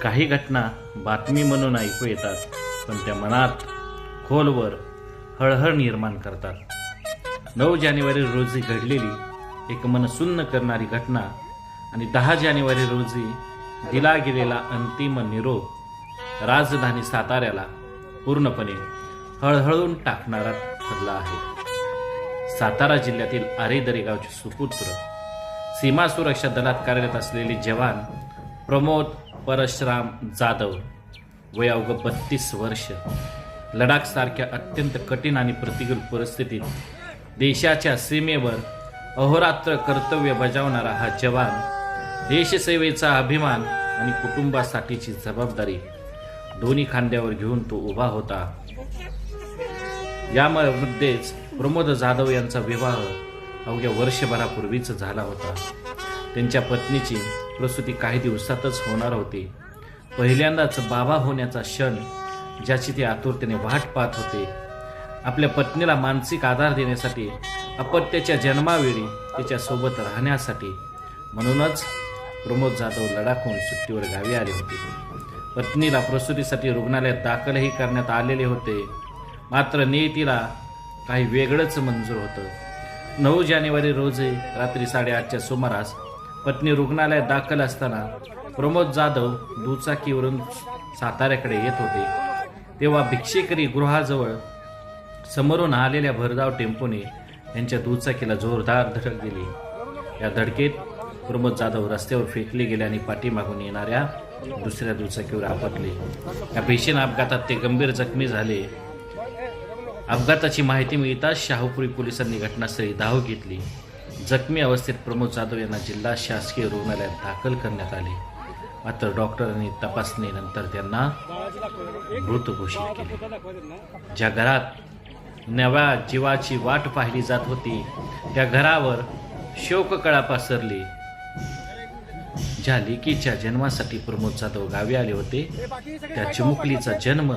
काही घटना बातमी म्हणून ऐकू येतात, पण त्या मनात खोलवर हळहळ निर्माण करतात. 9 जानेवारी रोजी घडलेली एक मन सुन्न करणारी घटना आणि 10 जानेवारी रोजी दिला गेलेला अंतिम निरोप राजधानी साताऱ्याला पूर्णपणे हळहळून टाकणारा ठरला आहे. सातारा जिल्ह्यातील आरेदरे गावचे सुपुत्र, सीमा सुरक्षा दलात कार्यरत असलेले जवान प्रमोद परशुराम जाधव, वय अवघं 32 वर्ष, लडाखसारख्या अत्यंत कठीण आणि प्रतिकूल परिस्थितीत देशाच्या सीमेवर अहोरात्र कर्तव्य बजावणारा हा जवान देशसेवेचा अभिमान आणि कुटुंबासाठीची जबाबदारी दोन्ही खांद्यावर घेऊन तो उभा होता. यामध्येच प्रमोद जाधव यांचा विवाह अवघ्या वर्षभरापूर्वीच झाला होता. त्यांच्या पत्नीची प्रसूती काही दिवसातच होणार होती. पहिल्यांदाच बाबा होण्याचा क्षण ज्याची ते आतुरतेने वाट पाहत होते. आपल्या पत्नीला मानसिक आधार देण्यासाठी, अपत्याच्या जन्मावेळी तिच्यासोबत राहण्यासाठी. म्हणूनच प्रमोद जाधव लडाखहून सुट्टीवर गावी आले होते. पत्नीला प्रसूतीसाठी रुग्णालयात दाखलही करण्यात आलेले होते. मात्र नियतीला काही वेगळंच मंजूर होतं. 9 जानेवारी रोजी रात्री 8:30च्या सुमारास पत्नी रुग्णालयात दाखल असताना प्रमोद जाधव दुचाकीवरून साताऱ्याकडे येत होते. तेव्हा भिक्षेकरी गृहाजवळ समोरून आलेल्या भरधाव टेम्पोने त्यांच्या दुचाकीला जोरदार धडक दिली. या धडकेत प्रमोद जाधव रस्त्यावर फेकले गेले आणि पाठीमागून येणाऱ्या दुसऱ्या दुचाकीवर आपटले. या भीषण अपघातात ते गंभीर जखमी झाले. अपघाताची माहिती मिळताच शाहूपुरी पोलिसांनी घटनास्थळी धाव घेतली. जखमी अवस्थेत प्रमोद जाधव यांना जिल्हा शासकीय रुग्णालयात दाखल करण्यात आले. मात्र डॉक्टरांनी तपासणीनंतर त्यांना मृत घोषित केले. ज्या घरात नव्या जीवाची वाट पाहिली जात होती त्या घरावर शोककळा पसरली. ज्या लेकीच्या जन्मासाठी प्रमोद जाधव गावी आले होते त्या चिमुकलीचा जन्म